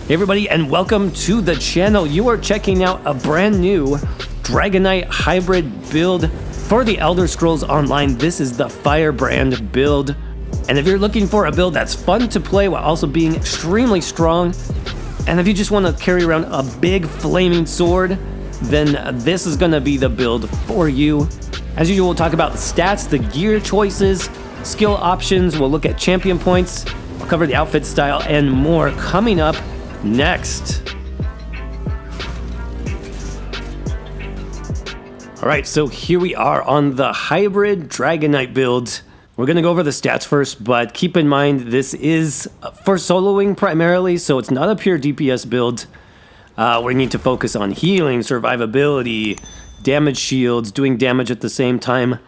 Hey everybody, and welcome to the channel. You are checking out a brand new Dragonknight hybrid build for the Elder Scrolls Online. This is the FIREBRAND build. And if you're looking for a build that's fun to play while also being extremely strong, and if you just want to carry around a big flaming sword, then this is going to be the build for you. As usual, we'll talk about the stats, the gear choices, skill options, we'll look at champion points, we'll cover the outfit style, and more coming up next. Alright, so here we are on the hybrid Dragonknight build. We're going to go over the stats first, but keep in mind this is for soloing primarily, so it's not a pure DPS build. We need to focus on healing, survivability, damage shields, doing damage at the same time.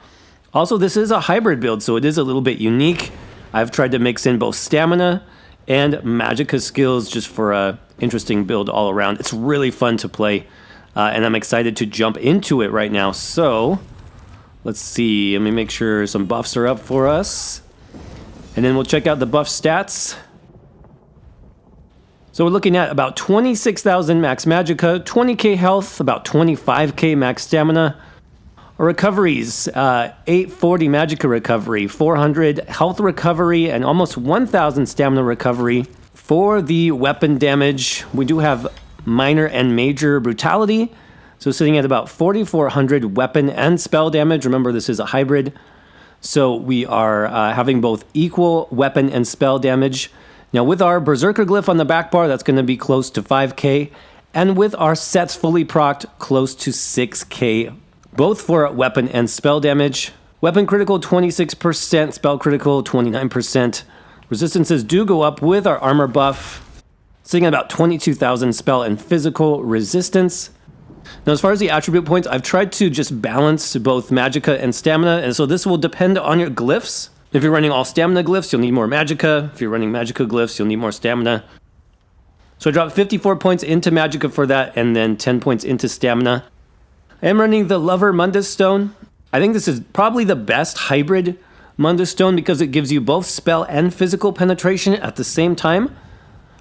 Also, this is a hybrid build, so it is a little bit unique. I've tried to mix in both stamina and magicka skills just for a interesting build all around. It's really fun to play, and I'm excited to jump into it right now. So let's see, let me make sure some buffs are up for us, and then we'll check out the buff stats. So we're looking at about 26,000 max magicka, 20k health, about 25k max stamina. Recoveries, 840 magicka recovery, 400 health recovery, and almost 1,000 stamina recovery. For the weapon damage, we do have minor and major brutality, so sitting at about 4,400 weapon and spell damage. Remember, this is a hybrid, so we are having both equal weapon and spell damage. Now with our Berserker glyph on the back bar, that's going to be close to 5k, and with our sets fully procced, close to 6k, both for weapon and spell damage. Weapon critical 26%, spell critical 29%. Resistances do go up with our armor buff, sitting at about 22,000 spell and physical resistance. Now as far as the attribute points, I've tried to just balance both magicka and stamina, and so this will depend on your glyphs. If you're running all stamina glyphs, you'll need more magicka. If you're running magicka glyphs, you'll need more stamina. So I dropped 54 points into magicka for that, and then 10 points into stamina. I am running the Lover Mundus stone. I think this is probably the best hybrid Mundus stone because it gives you both spell and physical penetration at the same time.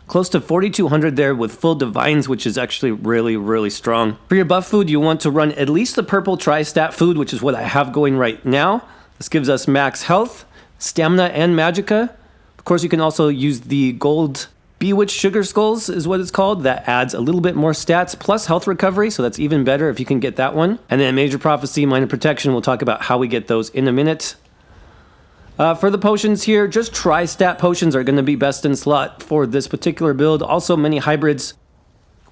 Close to 4,200 there with full divines, which is actually really strong. For your buff food, you want to run at least the purple tri-stat food, which is what I have going right now. This gives us max health, stamina, and magicka. Of course, you can also use the gold Bewitched Sugar Skulls is what it's called. That adds a little bit more stats plus health recovery, so that's even better if you can get that one. And then Major Prophecy, Minor Protection, we'll talk about how we get those in a minute. For the potions here, just tri-stat potions are going to be best in slot for this particular build. Also, many hybrids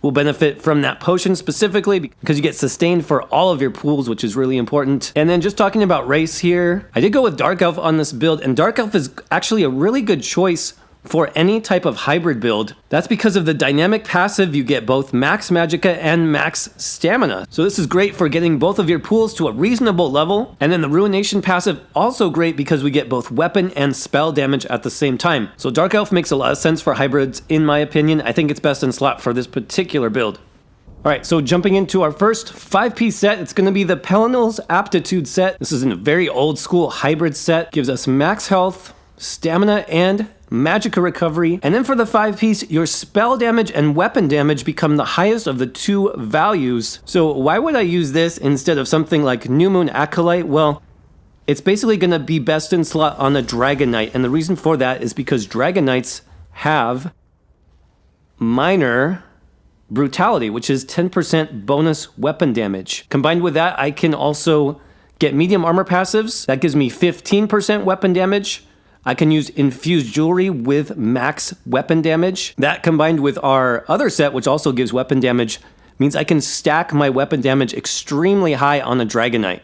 will benefit from that potion specifically because you get sustained for all of your pools, which is really important. And then just talking about race here, I did go with Dark Elf on this build, and Dark Elf is actually a really good choice for any type of hybrid build. That's because of the dynamic passive. You get both max magicka and max stamina. So this is great for getting both of your pools to a reasonable level. And then the Ruination passive, also great because we get both weapon and spell damage at the same time. So Dark Elf makes a lot of sense for hybrids in my opinion. I think it's best in slot for this particular build. Alright, so jumping into our first 5-piece set, it's going to be the Pelinal's Aptitude set. This is a very old school hybrid set. Gives us max health, stamina, and magicka recovery. And then for the 5-piece, your spell damage and weapon damage become the highest of the two values. So why would I use this instead of something like New Moon Acolyte? Well, it's basically going to be best in slot on a Dragonknight, and the reason for that is because Dragonknights have minor brutality, which is 10% bonus weapon damage. Combined with that, I can also get medium armor passives. That gives me 15% weapon damage. I can use infused jewelry with max weapon damage. That combined with our other set, which also gives weapon damage, means I can stack my weapon damage extremely high on a Dragonknight,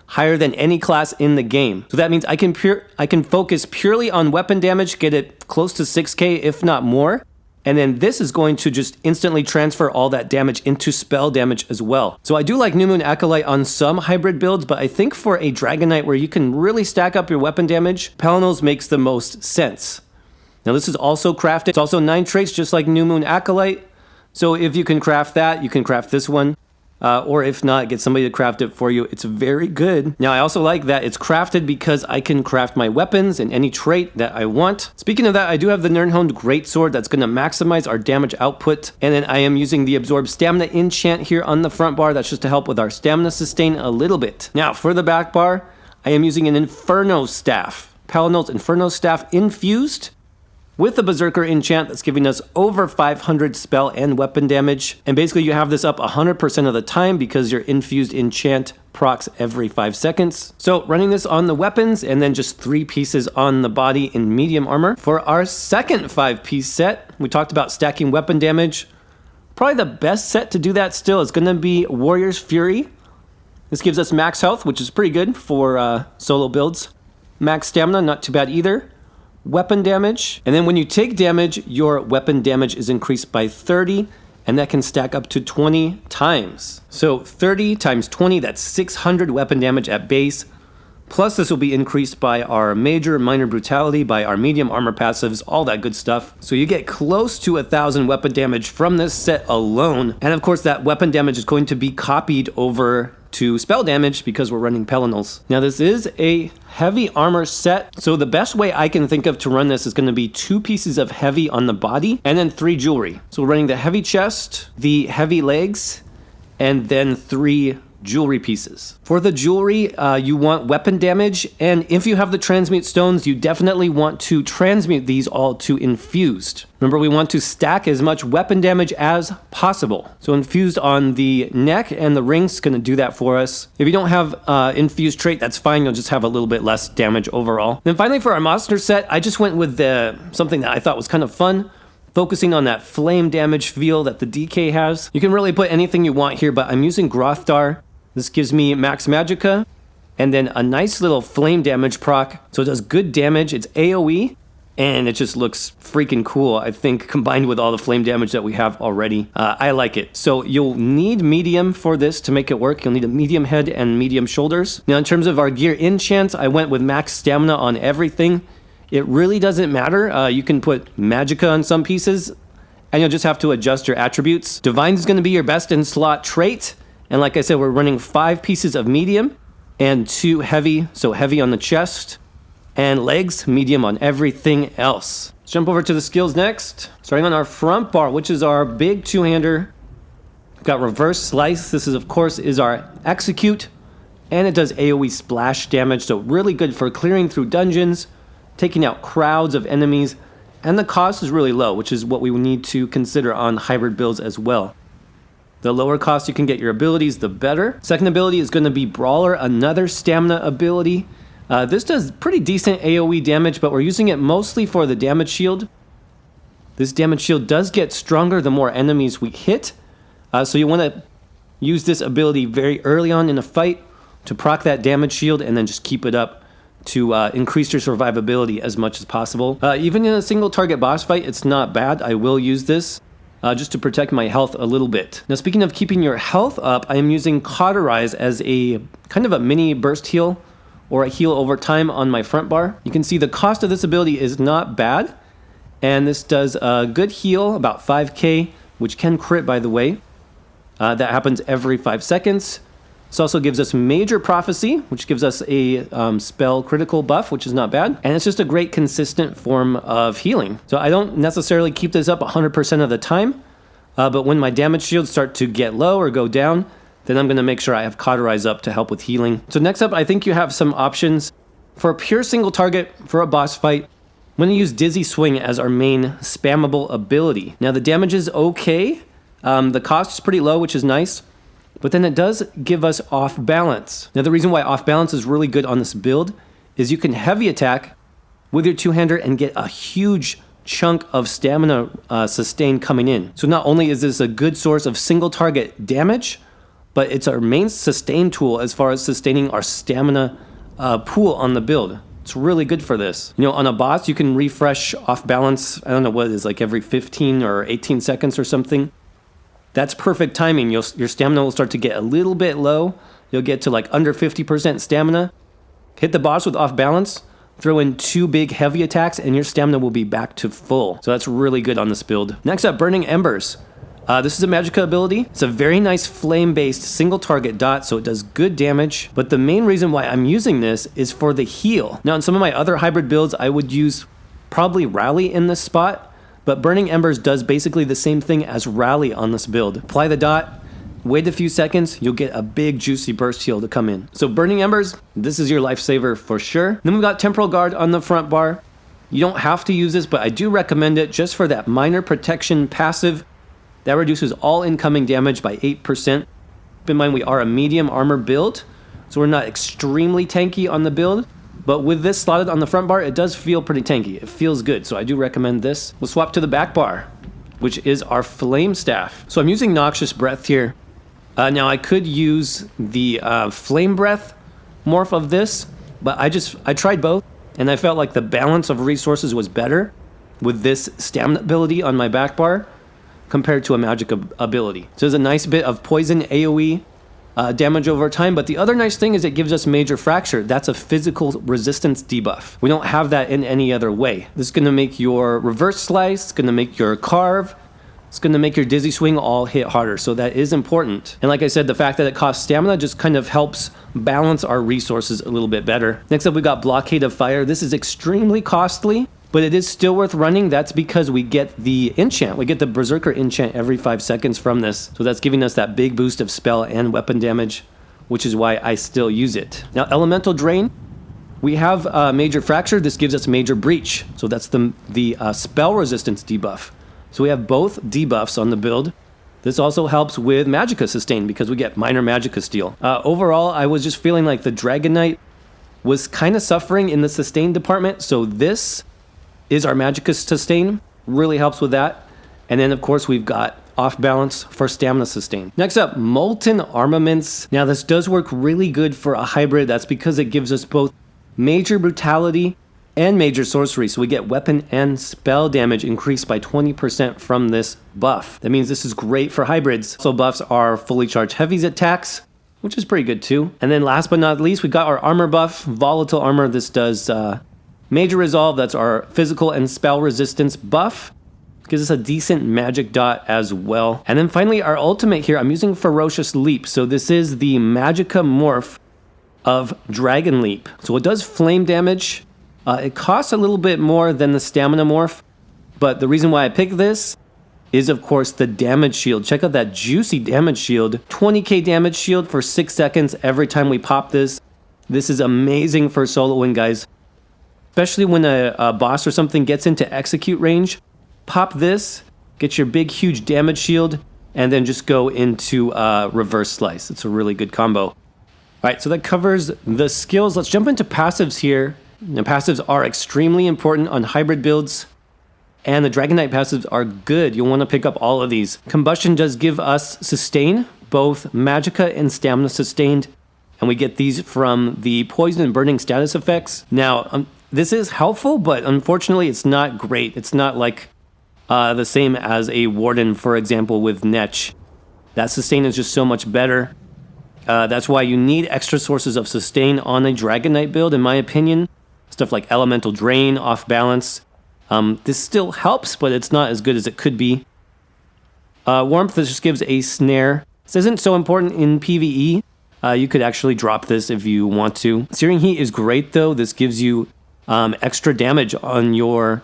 higher than any class in the game. So that means I can focus purely on weapon damage, get it close to 6k if not more. And then this is going to just instantly transfer all that damage into spell damage as well. So I do like New Moon Acolyte on some hybrid builds, but I think for a Dragonknight where you can really stack up your weapon damage, Pelinal's makes the most sense. Now this is also crafted. It's also 9 traits just like New Moon Acolyte. So if you can craft that, you can craft this one. Or if not, get somebody to craft it for you. It's very good. Now, I also like that it's crafted because I can craft my weapons and any trait that I want. Speaking of that, I do have the Nirnhoned Greatsword that's going to maximize our damage output. And then I am using the Absorb Stamina enchant here on the front bar. That's just to help with our stamina sustain a little bit. Now, for the back bar, I am using an Inferno Staff. Palinol's Inferno Staff infused with a Berserker enchant that's giving us over 500 spell and weapon damage. And basically you have this up 100% of the time because your infused enchant procs every 5 seconds. So running this on the weapons and then just 3 pieces on the body in medium armor. For our second 5-piece set, we talked about stacking weapon damage. Probably the best set to do that still is going to be Warrior's Fury. This gives us max health, which is pretty good for solo builds. Max stamina, not too bad either. Weapon damage, and then when you take damage, your weapon damage is increased by 30, and that can stack up to 20 times. So 30 times 20, that's 600 weapon damage at base. Plus this will be increased by our major, minor brutality, by our medium armor passives, all that good stuff. So you get close to 1,000 weapon damage from this set alone. And of course that weapon damage is going to be copied over to spell damage because we're running Pelinols. Now this is a heavy armor set, so the best way I can think of to run this is going to be 2 pieces of heavy on the body and then 3 jewelry. So we're running the heavy chest, the heavy legs, and then 3 jewelry pieces. For the jewelry, you want weapon damage, and if you have the transmute stones, you definitely want to transmute these all to infused. Remember, we want to stack as much weapon damage as possible. So infused on the neck and the rings is going to do that for us. If you don't have infused trait, that's fine. You'll just have a little bit less damage overall. Then finally for our monster set, I just went with something that I thought was kind of fun. Focusing on that flame damage feel that the DK has. You can really put anything you want here, but I'm using Grothdar. This gives me max magicka, and then a nice little flame damage proc. So it does good damage, it's AoE, and it just looks freaking cool, I think, combined with all the flame damage that we have already. I like it. So you'll need medium for this to make it work. You'll need a medium head and medium shoulders. Now in terms of our gear enchants, I went with max stamina on everything. It really doesn't matter. You can put magicka on some pieces, and you'll just have to adjust your attributes. Divine is going to be your best in slot trait. And like I said, we're running 5 pieces of medium and 2 heavy, so heavy on the chest, and legs, medium on everything else. Let's jump over to the skills next. Starting on our front bar, which is our big 2-hander. We've got reverse slice. This is, of course, our execute, and it does AoE splash damage, so really good for clearing through dungeons, taking out crowds of enemies, and the cost is really low, which is what we need to consider on hybrid builds as well. The lower cost you can get your abilities, the better. Second ability is going to be Brawler, another stamina ability. This does pretty decent AoE damage, but we're using it mostly for the damage shield. This damage shield does get stronger the more enemies we hit. So you want to use this ability very early on in a fight to proc that damage shield and then just keep it up to increase your survivability as much as possible. Even in a single target boss fight, it's not bad. I will use this. Just to protect my health a little bit. Now speaking of keeping your health up, I am using Cauterize as a kind of a mini burst heal or a heal over time on my front bar. You can see the cost of this ability is not bad, and this does a good heal, about 5k, which can crit by the way. That happens every 5 seconds. This also gives us Major Prophecy, which gives us a spell critical buff, which is not bad. And it's just a great consistent form of healing. So I don't necessarily keep this up 100% of the time, but when my damage shields start to get low or go down, then I'm going to make sure I have Cauterize up to help with healing. So next up, I think you have some options. For a pure single target for a boss fight, I'm going to use Dizzy Swing as our main spammable ability. Now the damage is okay. The cost is pretty low, which is nice. But then it does give us off balance. Now the reason why off balance is really good on this build is you can heavy attack with your 2-hander and get a huge chunk of stamina sustain coming in. So not only is this a good source of single target damage, but it's our main sustain tool as far as sustaining our stamina pool on the build. It's really good for this. You know, on a boss, you can refresh off balance, I don't know what it is, like every 15 or 18 seconds or something. That's perfect timing. Your stamina will start to get a little bit low. You'll get to like under 50% stamina. Hit the boss with off balance, throw in 2 big heavy attacks, and your stamina will be back to full. So that's really good on this build. Next up, Burning Embers. This is a Magicka ability. It's a very nice flame-based single target dot, so it does good damage. But the main reason why I'm using this is for the heal. Now, in some of my other hybrid builds, I would use probably Rally in this spot, but Burning Embers does basically the same thing as Rally on this build. Apply the dot, wait a few seconds, you'll get a big juicy burst heal to come in. So Burning Embers, this is your lifesaver for sure. Then we've got Temporal Guard on the front bar. You don't have to use this, but I do recommend it just for that minor protection passive. That reduces all incoming damage by 8%. Keep in mind we are a medium armor build, so we're not extremely tanky on the build. But with this slotted on the front bar, it does feel pretty tanky. It feels good, so I do recommend this. We'll swap to the back bar, which is our Flame Staff. So I'm using Noxious Breath here. Now I could use the Flame Breath morph of this, but I tried both, and I felt like the balance of resources was better with this stamina ability on my back bar compared to a magic ability. So there's a nice bit of poison AoE damage over time, but the other nice thing is it gives us Major Fracture. That's a physical resistance debuff. We don't have that in any other way. This is going to make your Reverse Slice, it's going to make your Carve, it's going to make your Dizzy Swing all hit harder, so that is important. And like I said, the fact that it costs stamina just kind of helps balance our resources a little bit better. Next up, we got Blockade of Fire. This is extremely costly, but it is still worth running. That's because we get the enchant. We get the Berserker enchant every 5 seconds from this. So that's giving us that big boost of spell and weapon damage, which is why I still use it. Now, Elemental Drain. We have Major Fracture. This gives us Major Breach. So that's the spell resistance debuff. So we have both debuffs on the build. This also helps with Magicka Sustain because we get minor Magicka Steal. Overall, I was just feeling like the Dragonknight was kind of suffering in the sustain department. So this is our Magicka Sustain, really helps with that. And then of course we've got Off Balance for Stamina Sustain. Next up, Molten Armaments. Now this does work really good for a hybrid. That's because it gives us both Major Brutality and Major Sorcery. So we get weapon and spell damage increased by 20% from this buff. That means this is great for hybrids. So buffs are Fully Charged Heavies attacks, which is pretty good too. And then last but not least, we got our armor buff, Volatile Armor. This does Major Resolve, that's our physical and spell resistance buff. Gives us a decent magic dot as well. And then finally our ultimate here, I'm using Ferocious Leap. So this is the Magicka morph of Dragon Leap. So it does flame damage. It costs a little bit more than the stamina morph, but the reason why I picked this is of course the damage shield. Check out that juicy damage shield. 20k damage shield for 6 seconds every time we pop this. This is amazing for soloing, guys. Especially when a boss or something gets into execute range, pop this, get your big huge damage shield, and then just go into Reverse Slice. It's a really good combo. All right, so that covers the skills. Let's jump into passives here. Now, passives are extremely important on hybrid builds, and the Dragonknight passives are good. You'll want to pick up all of these. Combustion does give us sustain, both Magicka and stamina sustained, and we get these from the poison and burning status effects. Now, this is helpful, but unfortunately it's not great. It's not like the same as a Warden, for example, with Netch. That sustain is just so much better. That's why you need extra sources of sustain on a Dragonknight build, in my opinion. Stuff like Elemental Drain, Off Balance. This still helps, but it's not as good as it could be. Warmth, this just gives a snare. This isn't so important in PvE. You could actually drop this if you want to. Searing Heat is great, though. This gives you extra damage on your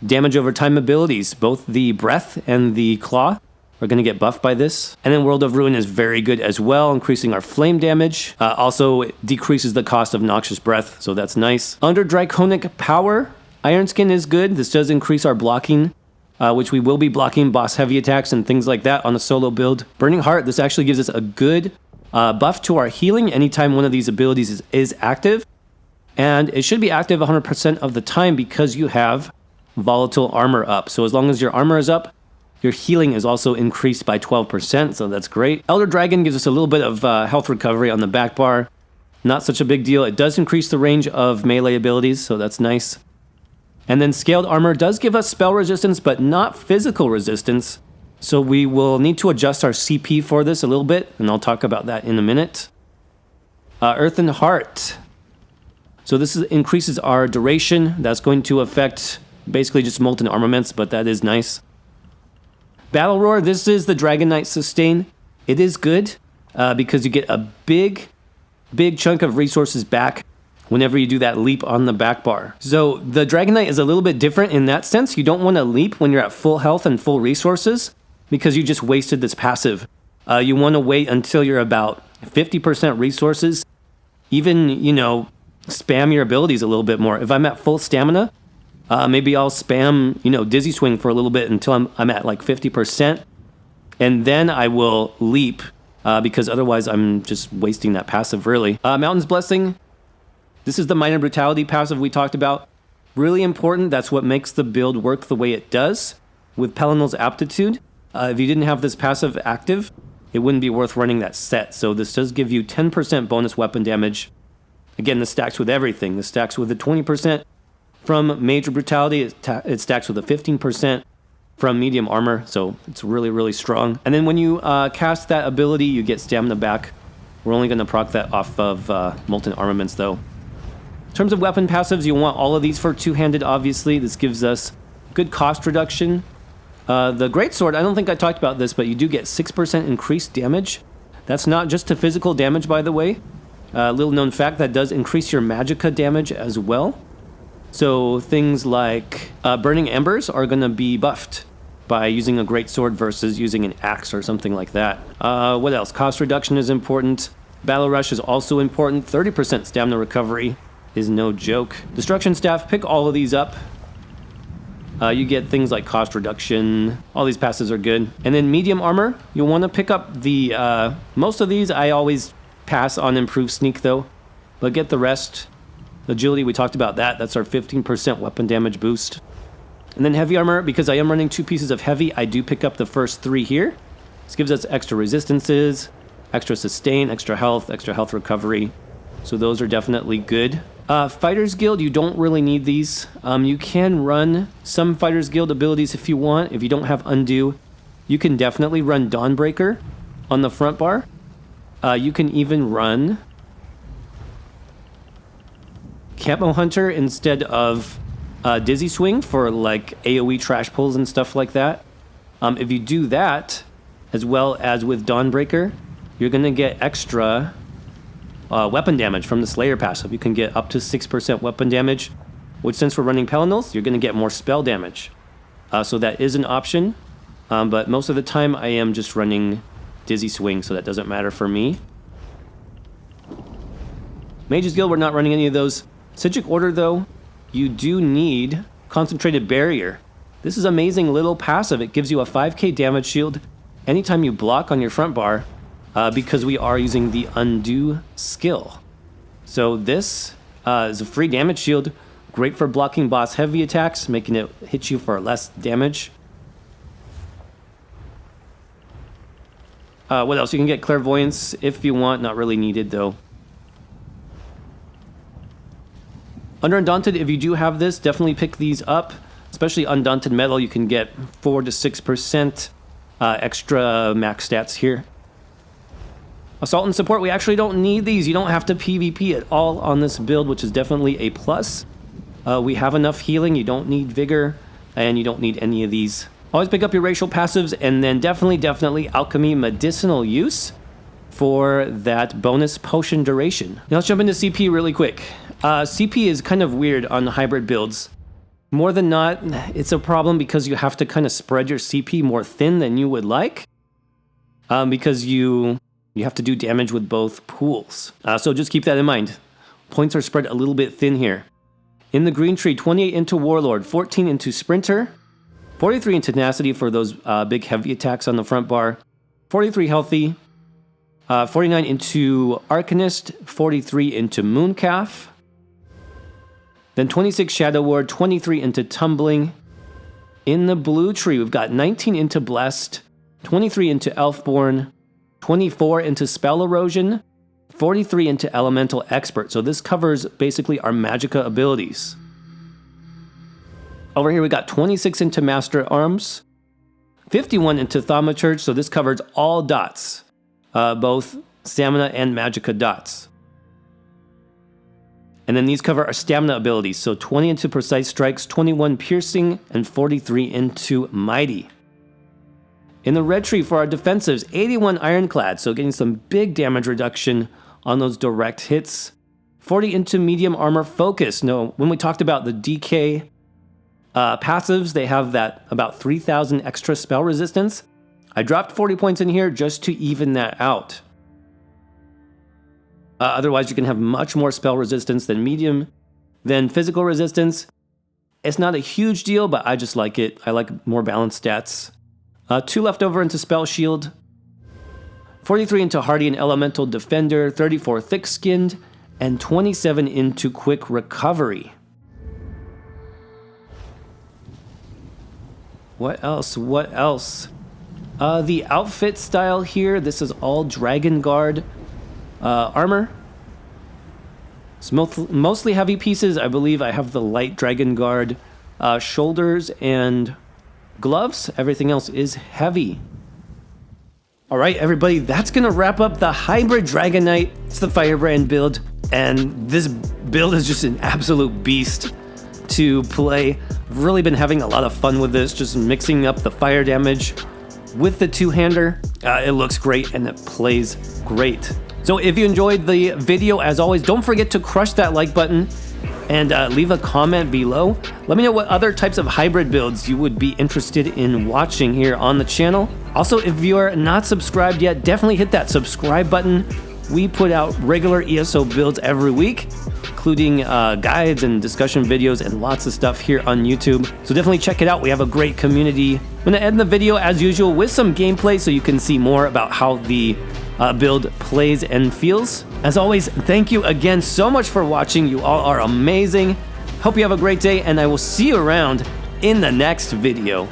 damage over time abilities. Both the Breath and the Claw are going to get buffed by this. And then World of Ruin is very good as well, increasing our flame damage. Also, it decreases the cost of Noxious Breath, so that's nice. Under Draconic Power, Iron Skin is good. This does increase our blocking, which we will be blocking boss heavy attacks and things like that on a solo build. Burning Heart, this actually gives us a good buff to our healing anytime one of these abilities is active. And it should be active 100% of the time because you have Volatile Armor up. So as long as your armor is up, your healing is also increased by 12%, so that's great. Elder Dragon gives us a little bit of health recovery on the back bar. Not such a big deal. It does increase the range of melee abilities, so that's nice. And then Scaled Armor does give us spell resistance, but not physical resistance. So we will need to adjust our CP for this a little bit, and I'll talk about that in a minute. Earthen Heart. So this increases our duration. That's going to affect basically just molten armaments, but that is nice. Battle Roar, this is the Dragonknight sustain. It is good because you get a big chunk of resources back whenever you do that leap on the back bar. So the Dragonknight is a little bit different in that sense. You don't want to leap when you're at full health and full resources because you just wasted this passive. You want to wait until you're about 50% resources. Even, you know, spam your abilities a little bit more. If I'm at full stamina, maybe I'll spam, you know, Dizzy Swing for a little bit until I'm at like 50%. And then I will leap because otherwise I'm just wasting that passive really. Mountain's Blessing. This is the Minor Brutality passive we talked about. Really important. That's what makes the build work the way it does. With Pelinal's Aptitude, if you didn't have this passive active, it wouldn't be worth running that set. So this does give you 10% bonus weapon damage. Again, this stacks with everything. This stacks with the 20% from Major Brutality. It stacks with a 15% from Medium Armor. So it's really, really strong. And then when you cast that ability, you get stamina back. We're only going to proc that off of Molten Armaments though. In terms of weapon passives, you want all of these for two-handed, obviously. This gives us good cost reduction. The Greatsword, I don't think I talked about this, but you do get 6% increased damage. That's not just to physical damage, by the way. Little known fact, that does increase your magicka damage as well. So things like Burning Embers are going to be buffed by using a Greatsword versus using an axe or something like that. What else? Cost reduction is important. Battle Rush is also important. 30% stamina recovery is no joke. Destruction Staff, pick all of these up. You get things like cost reduction. All these passes are good. And then Medium Armor, you'll want to pick up the... most of these I always pass on Improved Sneak though. But get the rest. Agility, we talked about that. That's our 15% weapon damage boost. And then Heavy Armor, because I am running 2 pieces of Heavy, I do pick up the first 3 here. This gives us extra resistances, extra sustain, extra health recovery. So those are definitely good. Fighters Guild, you don't really need these. You can run some Fighters Guild abilities if you want. If you don't have Undo, you can definitely run Dawnbreaker on the front bar. You can even run Camo Hunter instead of Dizzy Swing for like AoE trash pulls and stuff like that. If you do that, as well as with Dawnbreaker, you're going to get extra... weapon damage from the Slayer passive. You can get up to 6% weapon damage, which since we're running Pelinals, you're going to get more spell damage. So that is an option, but most of the time I am just running Dizzy Swing, so that doesn't matter for me. Mage's Guild, we're not running any of those. Sigic Order though, you do need Concentrated Barrier. This is amazing little passive. It gives you a 5k damage shield anytime you block on your front bar, because we are using the Undo skill. So this is a free damage shield, great for blocking boss heavy attacks, making it hit you for less damage. What else? You can get Clairvoyance if you want, not really needed though. Under Undaunted, if you do have this, definitely pick these up, especially Undaunted Metal. You can get 4 to 6% extra max stats here. Assault and Support, we actually don't need these. You don't have to PvP at all on this build, which is definitely a plus. We have enough healing, you don't need Vigor, and you don't need any of these. Always pick up your racial passives, and then definitely Alchemy Medicinal Use for that bonus potion duration. Now let's jump into CP really quick. CP is kind of weird on hybrid builds. More than not, it's a problem because you have to kind of spread your CP more thin than you would like. Because you have to do damage with both pools. So just keep that in mind. Points are spread a little bit thin here. In the green tree, 28 into Warlord, 14 into Sprinter, 43 into Tenacity for those big heavy attacks on the front bar, 43 Healthy, 49 into Arcanist, 43 into Mooncalf, then 26 Shadow Ward, 23 into Tumbling. In the blue tree, we've got 19 into Blessed, 23 into Elfborn, 24 into Spell Erosion, 43 into Elemental Expert. So this covers basically our Magicka abilities. Over here we got 26 into Master Arms, 51 into Thaumaturge. So this covers all dots, both Stamina and Magicka dots. And then these cover our Stamina abilities. So 20 into Precise Strikes, 21 Piercing, and 43 into Mighty. In the red tree for our defensives, 81 ironclad, so getting some big damage reduction on those direct hits. 40 into medium armor focus. No, when we talked about the DK passives, they have that about 3,000 extra spell resistance. I dropped 40 points in here just to even that out. Otherwise, you can have much more spell resistance than physical resistance. It's not a huge deal, but I just like it. I like more balanced stats. 2 left over into Spell Shield. 43 into Hardy and Elemental Defender. 34 Thick-Skinned. And 27 into Quick Recovery. What else? What else? The outfit style here. This is all Dragon Guard armor. It's mostly heavy pieces. I believe I have the light Dragon Guard shoulders and gloves. Everything else is heavy. All right, everybody, that's going to wrap up the Hybrid Dragonknight. It's the Firebrand build, and this build is just an absolute beast to play. I've really been having a lot of fun with this, just mixing up the fire damage with the two-hander. It looks great, and it plays great. So if you enjoyed the video, as always, don't forget to crush that like button and leave a comment below. Let me know what other types of hybrid builds you would be interested in watching here on the channel. Also, if you're not subscribed yet, definitely hit that subscribe button. We put out regular ESO builds every week, including guides and discussion videos and lots of stuff here on YouTube. So definitely check it out. We have a great community. I'm gonna end the video as usual with some gameplay so you can see more about how the build plays and feels. As always, thank you again so much for watching. You all are amazing. Hope you have a great day, and I will see you around in the next video.